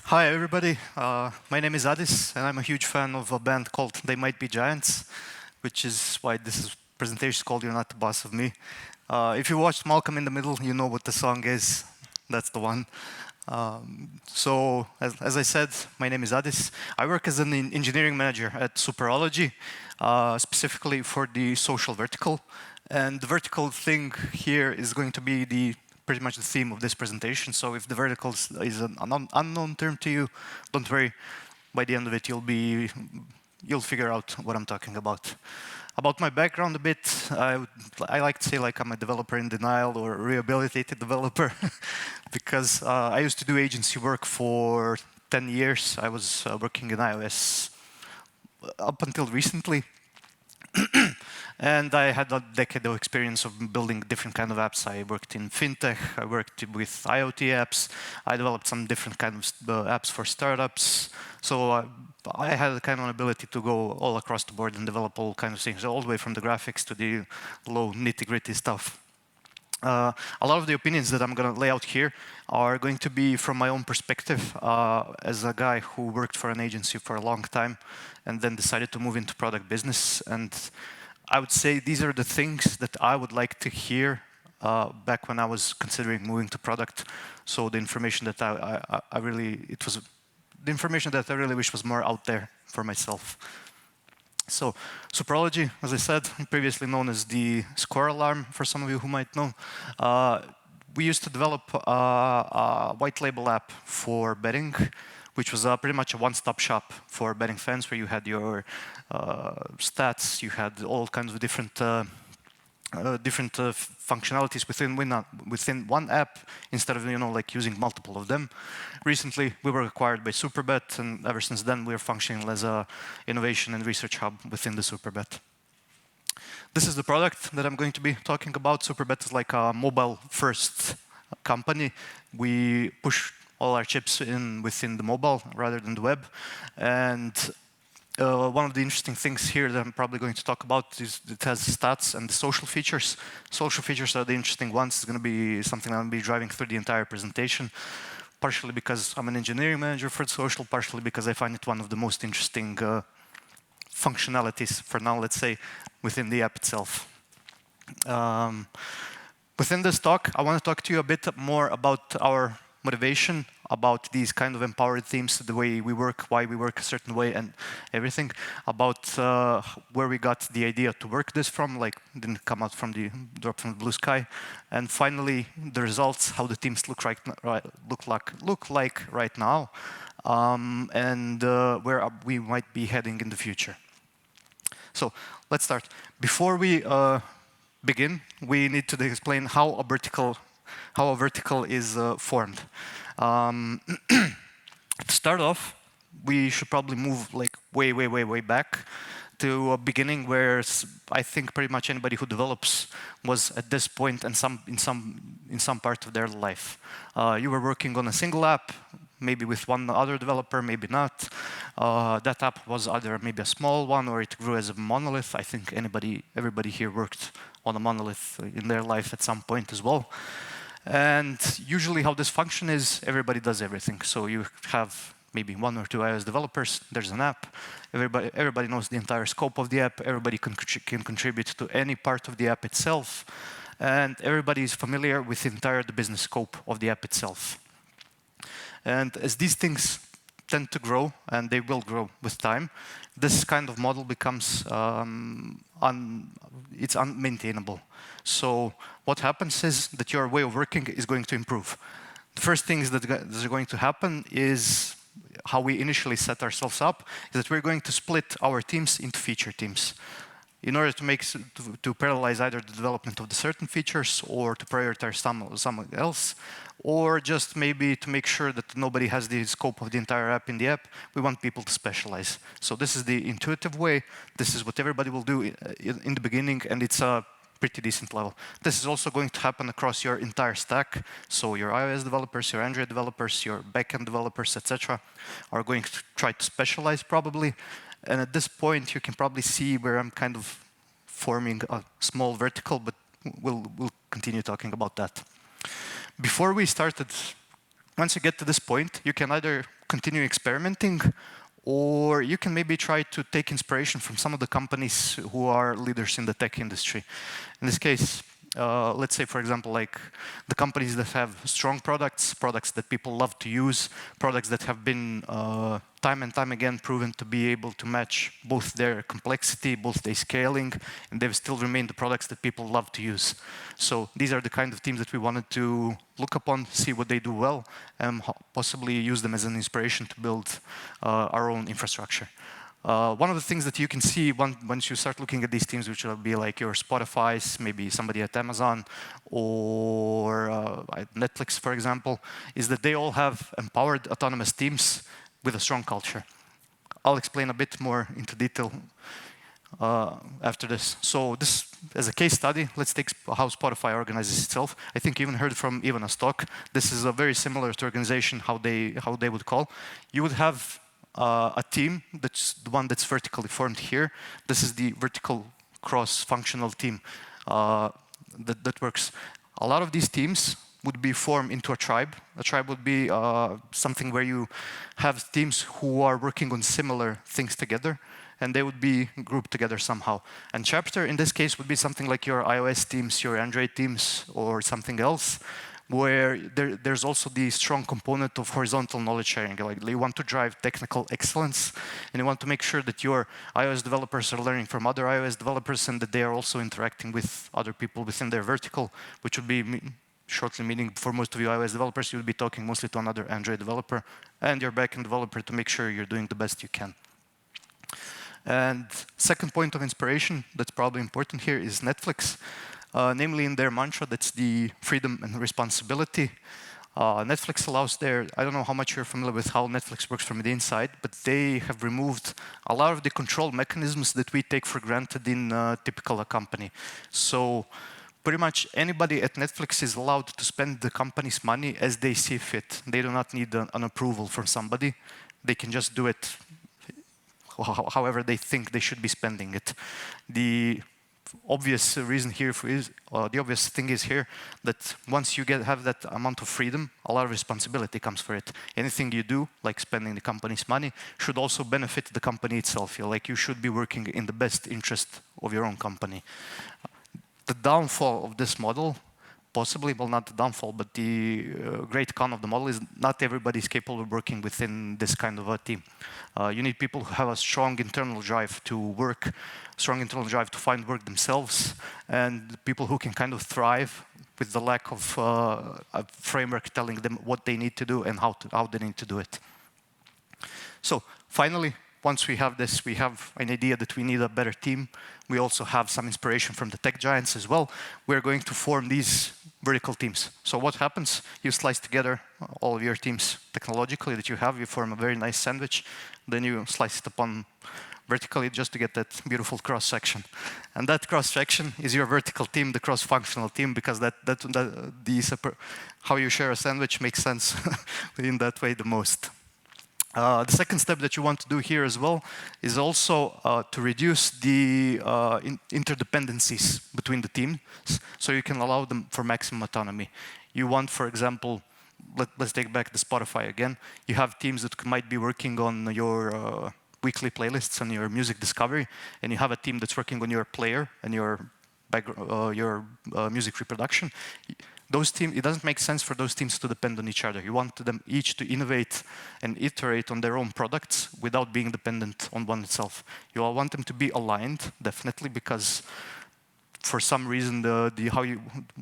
Hi, everybody. My name is Adis, and I'm a huge fan of a band called They Might Be Giants, which is why presentation is called You're Not the Boss of Me. If you watched Malcolm in the Middle, you know what the song is. That's the one. As I said, my name is Adis. I work as an engineering manager at Superology, specifically for the social vertical. And the vertical thing here is going to be pretty much the theme of this presentation. So if the vertical is an unknown term to you, don't worry. By the end of it, you'll figure out what I'm talking about. About my background a bit, I like to say like I'm a developer in denial or a rehabilitated developer because I used to do agency work for 10 years. I was working in iOS up until recently. And I had a decade of experience of building different kind of apps. I worked in fintech, I worked with IoT apps, I developed some different kind of apps for startups. So I had a kind of ability to go all across the board and develop all kinds of things, all the way from the graphics to the low nitty-gritty stuff. A lot of the opinions that I'm going to lay out here are going to be from my own perspective as a guy who worked for an agency for a long time and then decided to move into product business. And I would say these are the things that I would like to hear back when I was considering moving to product. So the information that the information that I really wish was more out there for myself. So Superology, as I said, previously known as the score alarm, for some of you who might know, we used to develop a white label app for betting, which was pretty much a one-stop shop for betting fans, where you had your stats, you had all kinds of different functionalities within one app, instead of like using multiple of them. Recently, we were acquired by Superbet, and ever since then, we are functioning as an innovation and research hub within the Superbet. This is the product that I'm going to be talking about. Superbet is like a mobile-first company. We push all our chips within the mobile rather than the web. And one of the interesting things here that I'm probably going to talk about is it has stats and social features. Social features are the interesting ones. It's going to be something I'm going to be driving through the entire presentation, partially because I'm an engineering manager for social, partially because I find it one of the most interesting functionalities for now, let's say, within the app itself. Within this talk, I want to talk to you a bit more about our motivation, about these kind of empowered themes, the way we work, why we work a certain way, and everything, about where we got the idea to work this from, like didn't come out from the blue sky, and finally the results, how the teams look like right now, and where we might be heading in the future. So let's start. Before we begin, we need to explain how a vertical is formed. To start off, we should probably move like way back to a beginning where I think pretty much anybody who develops was at this point and in some part of their life. You were working on a single app, maybe with one other developer, maybe not. That app was either maybe a small one or it grew as a monolith. I think everybody here worked on a monolith in their life at some point as well. And usually how this function is, everybody does everything. So you have maybe one or two iOS developers, there's an app, everybody knows the entire scope of the app, everybody can contribute to any part of the app itself, and everybody is familiar with the business scope of the app itself. And as these things tend to grow, and they will grow with time, this kind of model becomes it's unmaintainable. So what happens is that your way of working is going to improve. The first things that is going to happen is how we initially set ourselves up, is that we're going to split our teams into feature teams in order to parallelize either the development of the certain features or to prioritize someone else, or just maybe to make sure that nobody has the scope of the entire app in the app. We want people to specialize. So this is the intuitive way. This is what everybody will do in the beginning, and it's a pretty decent level. This is also going to happen across your entire stack. So your iOS developers, your Android developers, your backend developers, etc., are going to try to specialize probably. And at this point, you can probably see where I'm kind of forming a small vertical, but we'll continue talking about that. Before we started, once you get to this point, you can either continue experimenting, or you can maybe try to take inspiration from some of the companies who are leaders in the tech industry. In this case, let's say, for example, like the companies that have strong products, products that people love to use, products that have been time and time again proven to be able to match both their complexity, both their scaling, and they've still remained the products that people love to use. So these are the kind of teams that we wanted to look upon, see what they do well, and possibly use them as an inspiration to build our own infrastructure. One of the things that you can see once you start looking at these teams, which will be like your Spotify's, maybe somebody at Amazon, or Netflix, for example, is that they all have empowered autonomous teams with a strong culture. I'll explain a bit more into detail after this. So this, as a case study, let's take how Spotify organizes itself. I think you even heard from Ivana's talk. This is a very similar to organization, how they would call. You would have a team that's the one that's vertically formed here. This is the vertical cross-functional team that works. A lot of these teams would be formed into a tribe. A tribe would be something where you have teams who are working on similar things together, and they would be grouped together somehow. And chapter, in this case, would be something like your iOS teams, your Android teams, or something else, where there's also the strong component of horizontal knowledge sharing. Like you want to drive technical excellence, and you want to make sure that your iOS developers are learning from other iOS developers, and that they are also interacting with other people within their vertical, which would be shortly meaning for most of you iOS developers, you would be talking mostly to another Android developer and your backend developer to make sure you're doing the best you can. And second point of inspiration that's probably important here is Netflix. Namely in their mantra, that's the freedom and responsibility. Netflix allows I don't know how much you're familiar with how Netflix works from the inside, but they have removed a lot of the control mechanisms that we take for granted in a typical company. So pretty much anybody at Netflix is allowed to spend the company's money as they see fit. They do not need an approval from somebody. They can just do it however they think they should be spending it. The obvious reason here the obvious thing is here that once you have that amount of freedom, a lot of responsibility comes for it. Anything you do, like spending the company's money, should also benefit the company itself. Like you should be working in the best interest of your own company. The downfall of this model, possibly, well, not the downfall, but the great con of the model is not everybody is capable of working within this kind of a team. You need people who have a strong internal drive to work, strong internal drive to find work themselves, and people who can kind of thrive with the lack of a framework telling them what they need to do and how they need to do it. So finally, once we have this, we have an idea that we need a better team. We also have some inspiration from the tech giants as well. We're going to form these vertical teams. So what happens? You slice together all of your teams technologically that you have. You form a very nice sandwich. Then you slice it upon vertically just to get that beautiful cross-section. And that cross-section is your vertical team, the cross-functional team, because how you share a sandwich makes sense in that way the most. The second step that you want to do here as well is also to reduce the interdependencies between the teams, so you can allow them for maximum autonomy. You want, for example, let's take back the Spotify again. You have teams that might be working on your weekly playlists and your music discovery, and you have a team that's working on your player and your music reproduction. Those teams, it doesn't make sense for those teams to depend on each other. You want them each to innovate and iterate on their own products without being dependent on one itself. You all want them to be aligned, definitely, because for some reason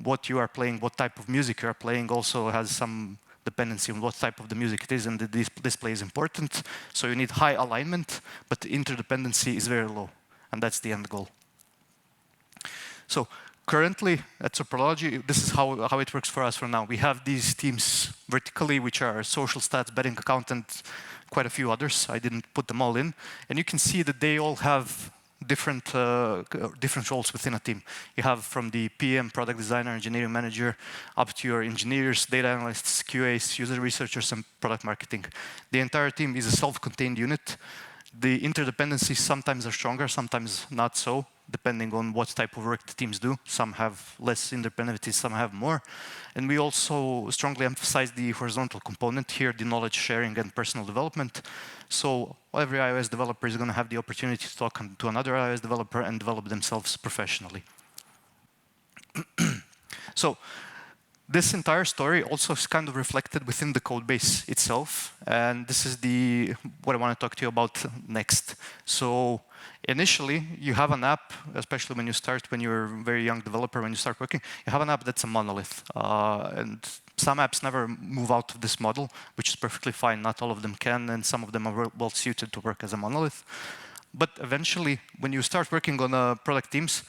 what you are playing, what type of music you are playing also has some dependency on what type of the music it is, and the display is important. So you need high alignment, but the interdependency is very low, and that's the end goal. So currently, at Superology, this is how it works for us for now. We have these teams vertically, which are social stats, betting account, and quite a few others. I didn't put them all in. And you can see that they all have different roles within a team. You have from the PM, product designer, engineering manager, up to your engineers, data analysts, QAs, user researchers, and product marketing. The entire team is a self-contained unit. The interdependencies sometimes are stronger, sometimes not so, depending on what type of work the teams do. Some have less interdependencies, some have more. And we also strongly emphasize the horizontal component here, the knowledge sharing and personal development. So every iOS developer is going to have the opportunity to talk to another iOS developer and develop themselves professionally. So this entire story also is kind of reflected within the code base itself. And this is what I want to talk to you about next. So initially, you have an app, especially when you're a very young developer, when you start working, you have an app that's a monolith. And some apps never move out of this model, which is perfectly fine. Not all of them can, and some of them are well suited to work as a monolith. But eventually, when you start working on product teams,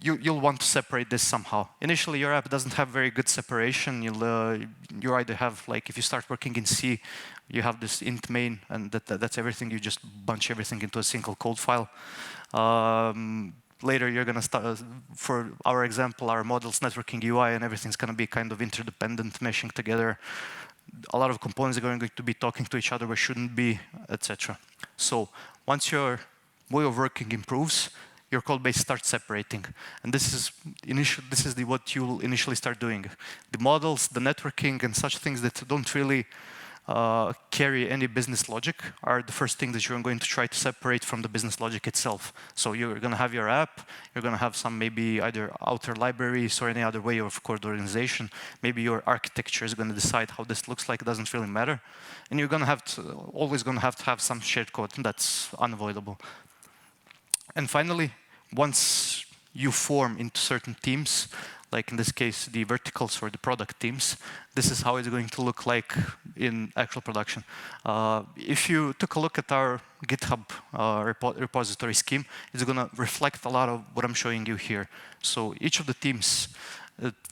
you'll want to separate this somehow. Initially, your app doesn't have very good separation. You either have, like, if you start working in C, you have this int main, and that's everything. You just bunch everything into a single code file. Later, you're going to start, for our example, our models, networking UI, and everything's going to be kind of interdependent, meshing together. A lot of components are going to be talking to each other where shouldn't be, etc. So once your way of working improves, your code base starts separating. And this is what you'll initially start doing. The models, the networking, and such things that don't really carry any business logic are the first thing that you're going to try to separate from the business logic itself. So you're going to have your app, you're going to have some maybe either outer libraries or any other way of code organization. Maybe your architecture is going to decide how this looks like, it doesn't really matter. And you're going to always going to have some shared code, and that's unavoidable. And finally, once you form into certain teams, like in this case, the verticals or the product teams, this is how it's going to look like in actual production. If you took a look at our GitHub repository scheme, it's going to reflect a lot of what I'm showing you here. So each of the teams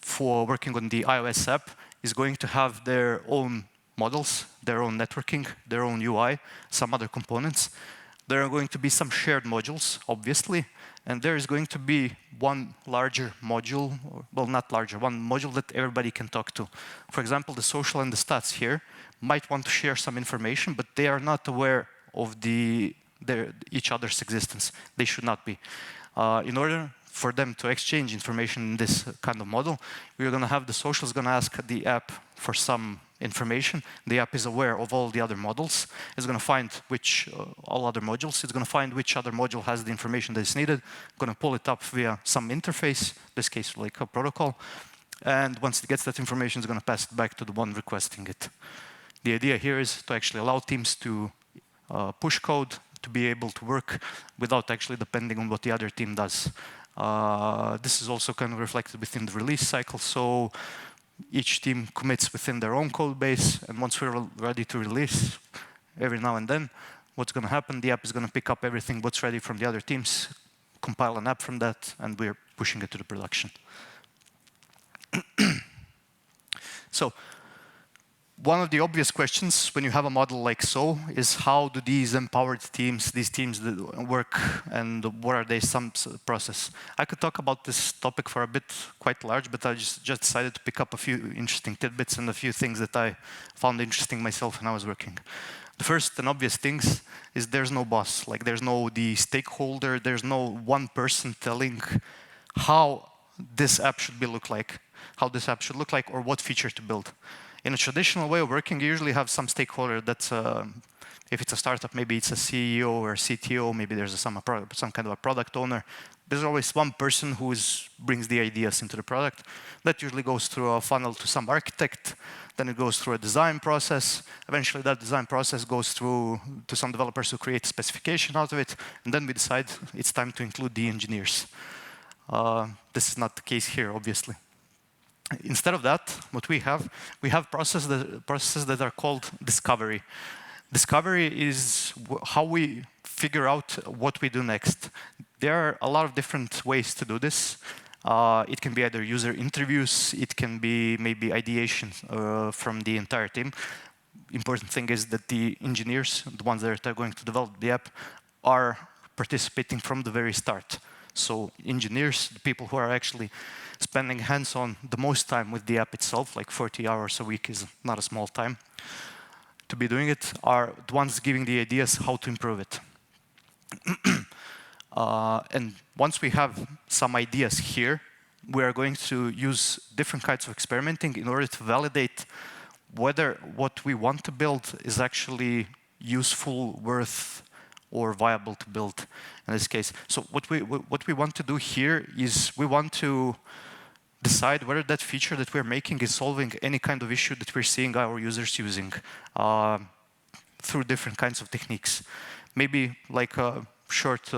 for working on the iOS app is going to have their own models, their own networking, their own UI, some other components. There are going to be some shared modules, obviously, and there is going to be one larger module, well, not larger, one module that everybody can talk to. For example, the social and the stats here might want to share some information, but they are not aware of each other's existence. They should not be. In order for them to exchange information in this kind of model, we're going to have the social is going to ask the app for some information. The app is aware of all the other models. It's going to find all other modules. It's going to find which other module has the information that is needed. Going to pull it up via some interface, in this case like a protocol. And once it gets that information, it's going to pass it back to the one requesting it. The idea here is to actually allow teams to push code, to be able to work without actually depending on what the other team does. This is also kind of reflected within the release cycle. So each team commits within their own code base, and once we're ready to release, every now and then, what's going to happen, the app is going to pick up everything what's ready from the other teams, compile an app from that, and we're pushing it to the production. So one of the obvious questions when you have a model like so is how do these empowered teams, these teams that work, and what are they some process? I could talk about this topic for a bit, quite large, but I just decided to pick up a few interesting tidbits and a few things that I found interesting myself when I was working. The first and obvious things is there's no boss, like there's no the stakeholder, there's no one person telling how this app should look like, or what feature to build. In a traditional way of working, you usually have some stakeholder that's, if it's a startup, maybe it's a CEO or a CTO, maybe there's some kind of a product owner. There's always one person who brings the ideas into the product. That usually goes through a funnel to some architect, then it goes through a design process. Eventually that design process goes through to some developers who create a specification out of it, and then we decide it's time to include the engineers. This is not the case here, obviously. Instead of that, what we have processes that are called discovery. Discovery is how we figure out what we do next. There are a lot of different ways to do this. It can be either user interviews, it can be maybe ideation from the entire team. Important thing is that the engineers, the ones that are going to develop the app, are participating from the very start. So engineers, the people who are actually spending hands-on the most time with the app itself, like 40 hours a week is not a small time. to be doing it are the ones giving the ideas how to improve it. And once we have some ideas here, we are going to use different kinds of experimenting in order to validate whether what we want to build is actually useful, worth, or viable to build in this case. So what we want to do here is we want to decide whether that feature that we're making is solving any kind of issue that we're seeing our users using through different kinds of techniques. Maybe like a short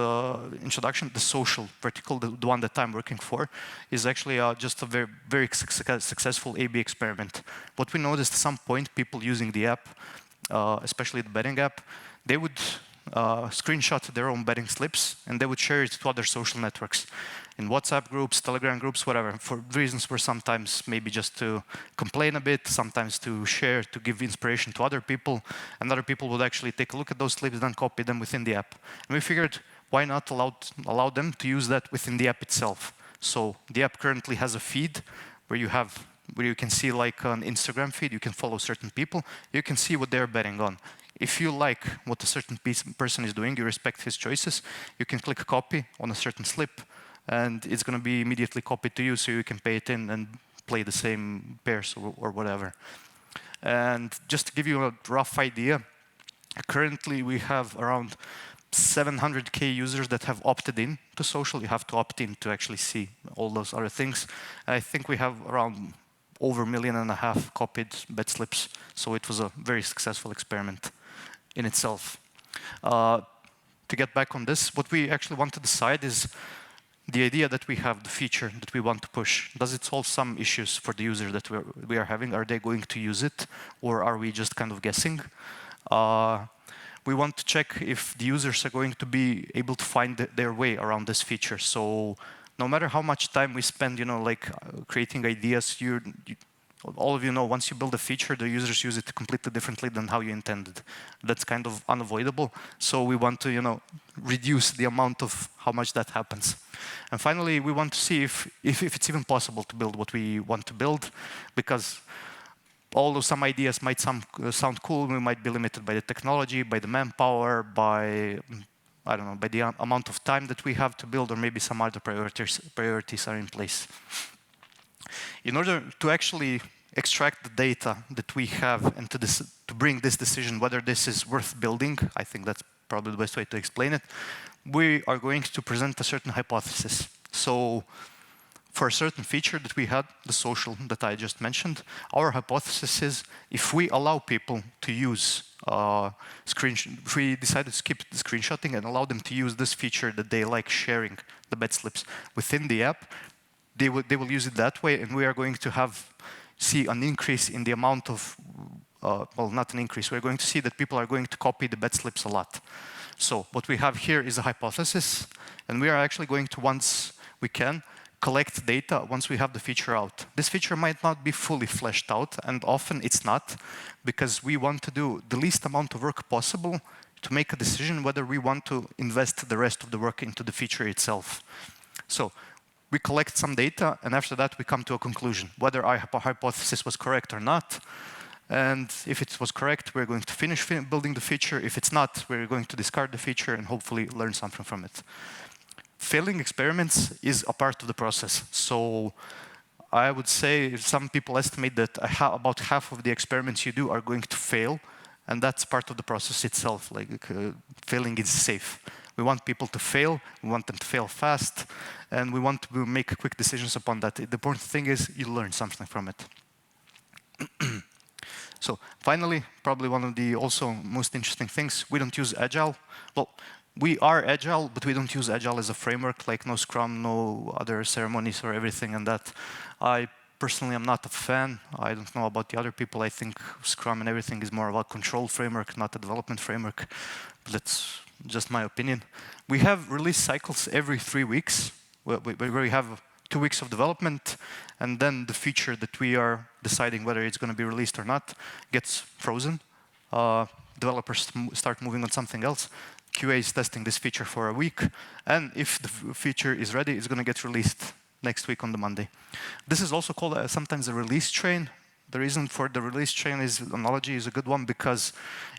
introduction, the social vertical, the one that I'm working for, is actually just a very successful A/B experiment. What we noticed at some point, people using the app, especially the betting app, they would screenshot their own betting slips and they would share it to other social networks, in WhatsApp groups, Telegram groups, whatever, for reasons were sometimes maybe just to complain a bit, sometimes to share, to give inspiration to other people, and other people would actually take a look at those slips and copy them within the app. And we figured, why not allow them to use that within the app itself? So the app currently has a feed where you can see like an Instagram feed, you can follow certain people, you can see what they're betting on. If you like what a certain person is doing, you respect his choices, you can click copy on a certain slip, and it's going to be immediately copied to you, so you can pay it in and play the same pairs or whatever. And just to give you a rough idea, currently we have around 700K users that have opted in to social. You have to opt in to actually see all those other things. I think we have around over 1.5 million copied bet slips, so it was a very successful experiment in itself. To get back on this, what we actually want to decide is the idea that we have, the feature that we want to push. Does it solve some issues for the user that we are having? Are they going to use it, or are we just kind of guessing? We want to check if the users are going to be able to find their way around this feature. So no matter how much time we spend, creating ideas, all of you know, once you build a feature, the users use it completely differently than how you intended. That's kind of unavoidable. So we want to, reduce the amount of how much that happens. And finally, we want to see if it's even possible to build what we want to build, because although some ideas might sound cool, we might be limited by the technology, by the manpower, by by the amount of time that we have to build, or maybe some other priorities are in place. In order to actually extract the data that we have and to bring this decision whether this is worth building, I think that's probably the best way to explain it, we are going to present a certain hypothesis. So for a certain feature that we had, the social that I just mentioned, our hypothesis is if we allow people to use if we decide to skip the screenshotting and allow them to use this feature that they like sharing the bet slips within the app, they will use it that way, and we are going to see an increase in the amount of, well, not an increase, we're going to see that people are going to copy the bet slips a lot. So what we have here is a hypothesis, and we are actually going to, once we can, collect data once we have the feature out. This feature might not be fully fleshed out, and often it's not, because we want to do the least amount of work possible to make a decision whether we want to invest the rest of the work into the feature itself. So we collect some data, and after that we come to a conclusion, whether our hypothesis was correct or not. And if it was correct, we're going to finish building the feature. If it's not, we're going to discard the feature and hopefully learn something from it. Failing experiments is a part of the process. So I would say some people estimate that about half of the experiments you do are going to fail, and that's part of the process itself. Failing is safe. We want people to fail, we want them to fail fast, and we want to make quick decisions upon that. The important thing is you learn something from it. So finally, probably one of the also most interesting things, we don't use Agile. Well, we are Agile, but we don't use Agile as a framework, like no Scrum, no other ceremonies or everything and that. I personally am not a fan. I don't know about the other people. I think Scrum and everything is more about control framework, not a development framework. But that's just my opinion. We have release cycles every 3 weeks, where we have 2 weeks of development, and then the feature that we are deciding whether it's going to be released or not gets frozen. Developers start moving on something else. QA is testing this feature for a week, and if the feature is ready, it's going to get released next week on the Monday. This is also called sometimes a release train. The reason for the release chain analogy is a good one, because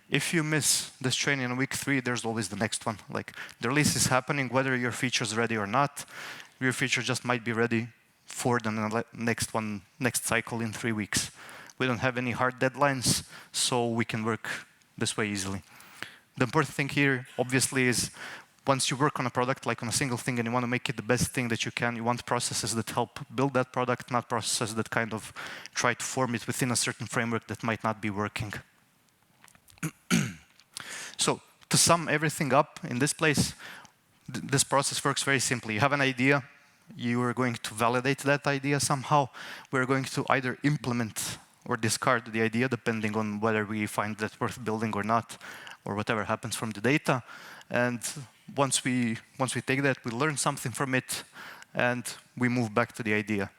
if you miss this train in week 3, there's always the next one. Like, the release is happening whether your feature is ready or not. Your feature just might be ready for the next cycle in 3 weeks. We don't have any hard deadlines, so we can work this way easily. The important thing here, obviously, is once you work on a product, like on a single thing, and you want to make it the best thing that you can, you want processes that help build that product, not processes that kind of try to form it within a certain framework that might not be working. So, to sum everything up in this place, this process works very simply. You have an idea, you are going to validate that idea somehow. We're going to either implement or discard the idea, depending on whether we find that worth building or not, or whatever happens from the data. And once we take that, we learn something from it, and we move back to the idea.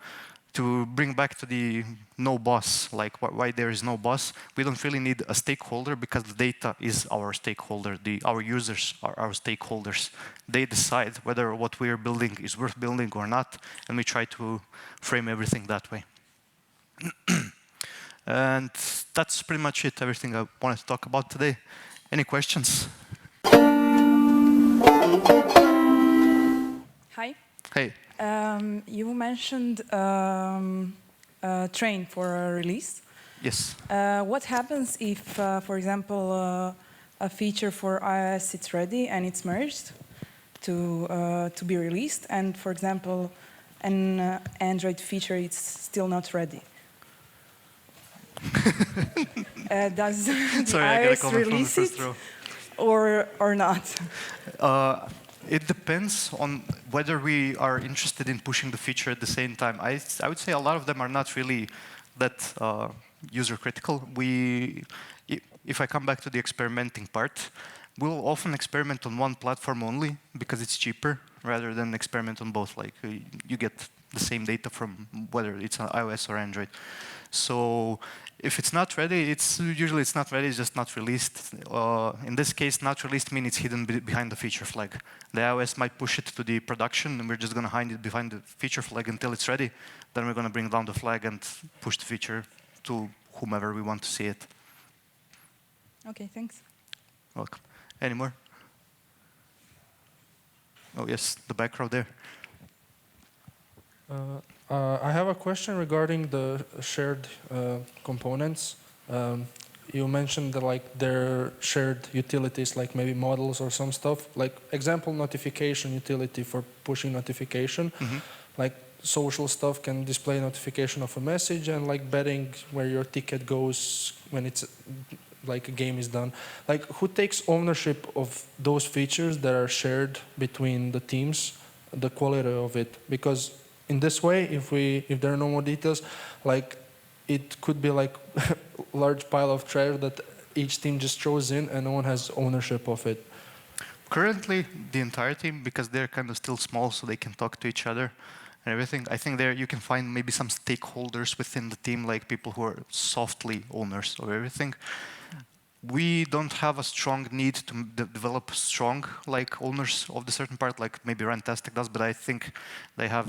To bring back to the no boss, like why there is no boss, we don't really need a stakeholder, because the data is our stakeholder. Our users are our stakeholders. They decide whether what we are building is worth building or not, and we try to frame everything that way. And that's pretty much it, everything I wanted to talk about today. Any questions? Hi. Hey. You mentioned train for a release. Yes. What happens if, for example, a feature for iOS is ready and it's merged to be released, and, for example, an Android feature is still not ready? Does the iOS release it or not? It depends on whether we are interested in pushing the feature at the same time. I would say a lot of them are not really that user critical. If I come back to the experimenting part, we'll often experiment on one platform only because it's cheaper, rather than experiment on both. Like, you get the same data from whether it's an iOS or Android. So if it's not ready, usually it's not ready, it's just not released. In this case, not released means it's hidden behind the feature flag. The iOS might push it to the production, and we're just going to hide it behind the feature flag until it's ready. Then we're going to bring down the flag and push the feature to whomever we want to see it. Okay, thanks. Welcome. Any more? Oh yes, the back row there. I have a question regarding the shared components. You mentioned that, like, there are shared utilities, like maybe models or some stuff. Like, example, notification utility for pushing notification. Mm-hmm. Like, social stuff can display notification of a message, and like betting where your ticket goes when it's like a game is done. Like, who takes ownership of those features that are shared between the teams, the quality of it? Because in this way, if there are no more details, like, it could be like a large pile of trash that each team just throws in and no one has ownership of it. Currently, the entire team, because they're kind of still small, so they can talk to each other and everything. I think there you can find maybe some stakeholders within the team, like people who are softly owners of everything. We don't have a strong need to develop strong, like, owners of the certain part, like maybe Rantastic does, but I think they have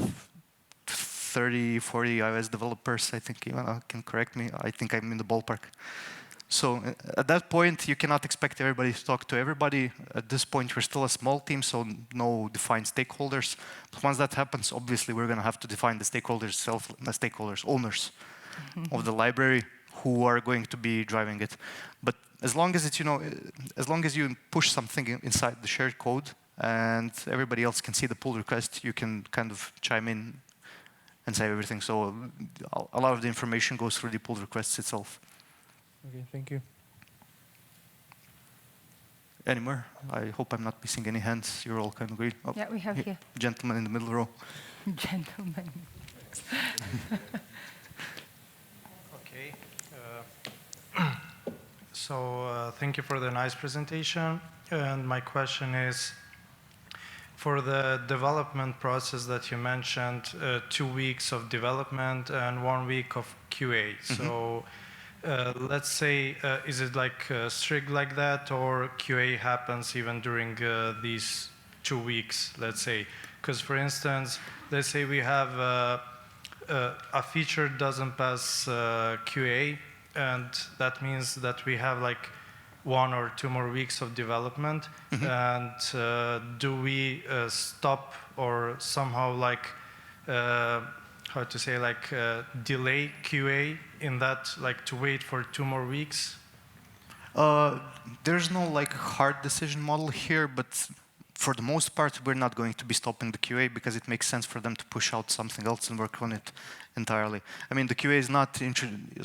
30, 40 iOS developers. I think Ivana can correct me. I think I'm in the ballpark. So at that point, you cannot expect everybody to talk to everybody. At this point, we're still a small team, so no defined stakeholders. But once that happens, obviously, we're going to have to define the stakeholders, owners of the library, who are going to be driving it. But as long as it's, as long as you push something inside the shared code and everybody else can see the pull request, you can kind of chime in and save everything. So a lot of the information goes through the pull requests itself. Okay, thank you. Any more? I hope I'm not missing any hands. You're all kind of green. Oh, yeah, we have here. Gentleman in the middle row. Gentleman. Okay. So thank you for the nice presentation. And my question is, for the development process that you mentioned, 2 weeks of development and 1 week of QA. Mm-hmm. So let's say, is it like strict like that, or QA happens even during these 2 weeks, let's say? Because, for instance, let's say we have a feature doesn't pass QA, and that means that we have like 1 or 2 more weeks of development. And do we stop or somehow like how to say, like delay QA in that, like to wait for 2 more weeks? There's no like hard decision model here, but for the most part, we're not going to be stopping the QA because it makes sense for them to push out something else and work on it entirely. I mean, the QA is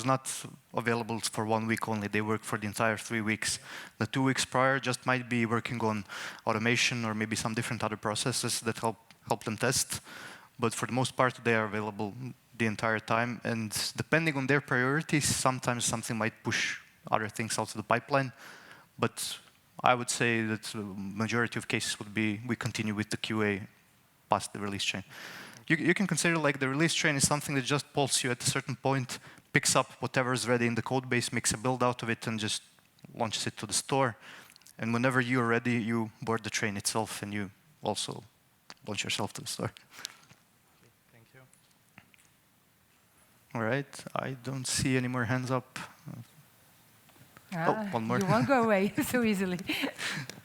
not available for 1 week only. They work for the entire 3 weeks. The 2 weeks prior just might be working on automation or maybe some different other processes that help them test. But for the most part, they are available the entire time. And depending on their priorities, sometimes something might push other things out of the pipeline. But I would say that the majority of cases would be we continue with the QA past the release chain. You can consider like the release chain is something that just pulls you at a certain point, picks up whatever is ready in the code base, makes a build out of it, and just launches it to the store. And whenever you're ready, you board the train itself, and you also launch yourself to the store. Thank you. All right, I don't see any more hands up. Oh, one more. You won't go away so easily.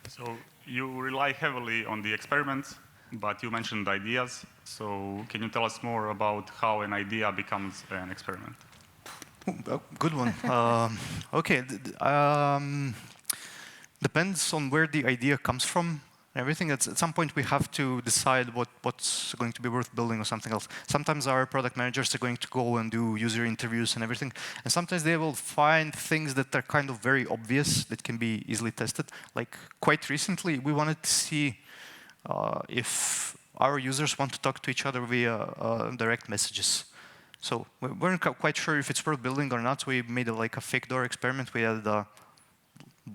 So you rely heavily on the experiments, but you mentioned ideas. So can you tell us more about how an idea becomes an experiment? Good one. Okay, depends on where the idea comes from. Everything. At some point, we have to decide what's going to be worth building or something else. Sometimes our product managers are going to go and do user interviews and everything. And sometimes they will find things that are kind of very obvious that can be easily tested. Like quite recently, we wanted to see if our users want to talk to each other via direct messages. So we weren't quite sure if it's worth building or not. So we made like a fake door experiment. We had a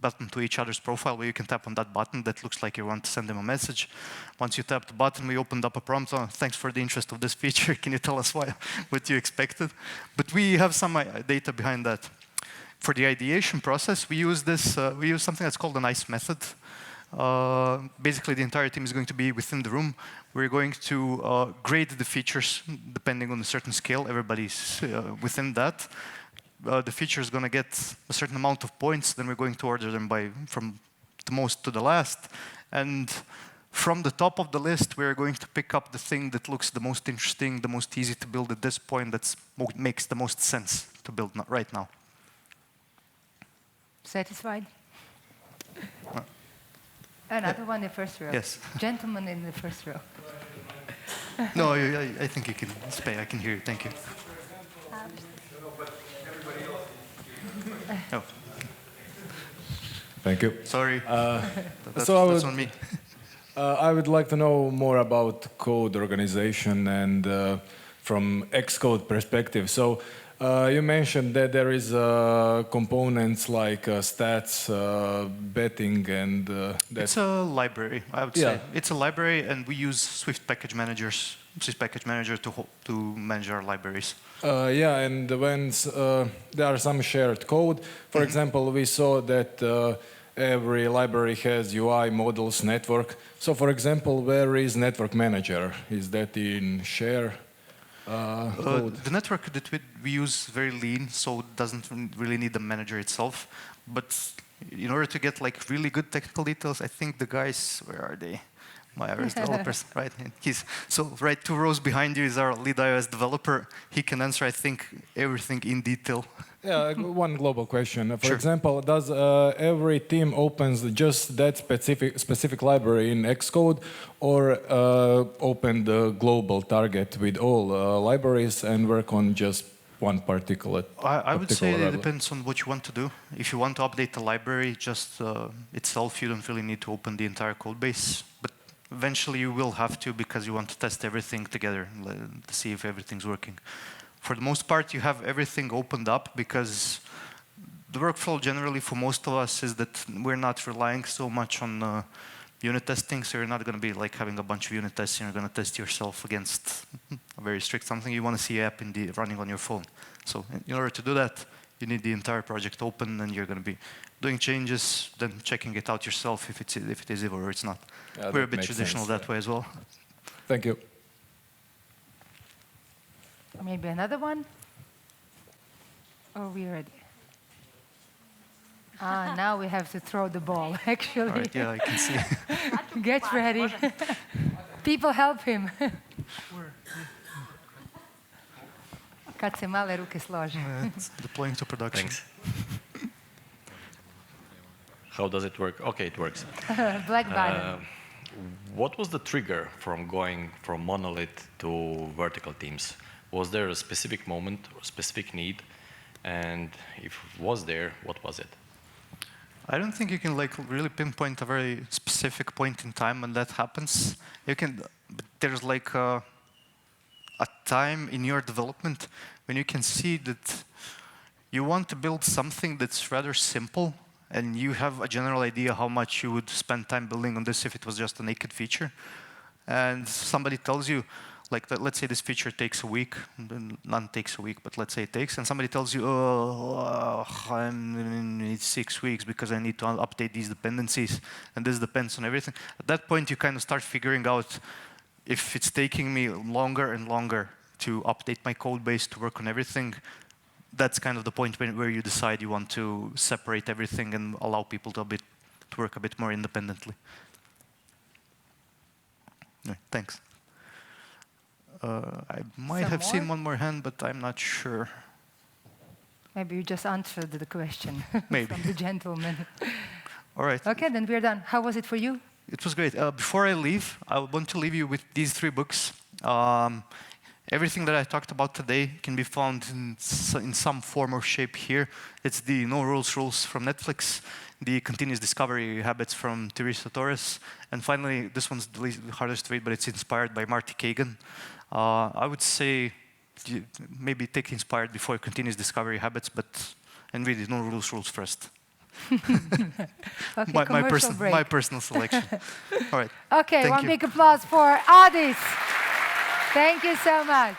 button to each other's profile where you can tap on that button that looks like you want to send them a message. Once you tap the button, we opened up a prompt. Oh, thanks for the interest of this feature. Can you tell us what you expected? But we have some data behind that. For the ideation process, we use something that's called a nice method. Basically, the entire team is going to be within the room. We're going to grade the features depending on a certain scale. Everybody's within that. The feature is going to get a certain amount of points, then we're going to order them from the most to the last. And from the top of the list, we're going to pick up the thing that looks the most interesting, the most easy to build at this point, that makes the most sense to build right now. Satisfied? Another one in the first row. Yes. Gentleman in the first row. No, I think you can stay. I can hear you. Thank you. Oh. Thank you. Sorry. That's on me. I would like to know more about code organization and from Xcode perspective. So you mentioned that there is components like stats, betting, and It's a library, I would say. It's a library, and we use Swift Package Manager to manage our libraries. Yeah, and when there are some shared code, for example, we saw that every library has UI, models, network. So, for example, where is Network Manager? Is that in share code? The network that we use is very lean, so it doesn't really need the manager itself. But in order to get like really good technical details, I think the guys, where are they? My iOS developers, right? Right 2 rows behind you is our lead iOS developer. He can answer, I think, everything in detail. Yeah, one global question. For Sure. example, does every team opens just that specific library in Xcode, or open the global target with all libraries and work on just one particular? I would say library? it depends on what you want to do. If you want to update the library just itself, you don't really need to open the entire code base. But eventually you will have to, because you want to test everything together to see if everything's working. For the most part, you have everything opened up because the workflow generally for most of us is that we're not relying so much on unit testing, so you're not going to be like having a bunch of unit tests and you're going to test yourself against a very strict something. You want to see an app running on your phone. So in order to do that, you need the entire project open, and you're going to be doing changes, then checking it out yourself if it is or it's not. Yeah, we're a bit traditional sense, that way as well. Thank you. Maybe another one? Or we ready? Now we have to throw the ball, actually. All right, yeah, I can see. Get ready. People help him. Kad se male ruke slože. It's deploying to production. Thanks. How does it work? Okay, it works. Black button. What was the trigger from going from monolith to vertical teams? Was there a specific moment or specific need? And if it was there, what was it? I don't think you can like really pinpoint a very specific point in time when that happens. You can, but there's like a time in your development when you can see that you want to build something that's rather simple, and you have a general idea how much you would spend time building on this if it was just a naked feature. And somebody tells you, like, let's say this feature takes a week, none takes a week, but let's say it takes, and somebody tells you, oh, I need 6 weeks because I need to update these dependencies, and this depends on everything. At that point, you kind of start figuring out if it's taking me longer and longer to update my code base to work on everything. That's kind of the point where you decide you want to separate everything and allow people to work a bit more independently. Yeah, thanks. I might have seen one more hand, but I'm not sure. Maybe you just answered the question Maybe. from the gentleman. All right. Okay, then we're done. How was it for you? It was great. Before I leave, I want to leave you with these 3 books. Everything that I talked about today can be found in some form or shape here. It's the No Rules Rules from Netflix, the Continuous Discovery Habits from Teresa Torres, and finally, this one's the hardest to read, but it's inspired by Marty Kagan. I would say maybe take inspired before Continuous Discovery Habits, and read the No Rules Rules first. Okay, my personal selection. All right. Okay, Thank one you. big applause for Adis. Thank you so much.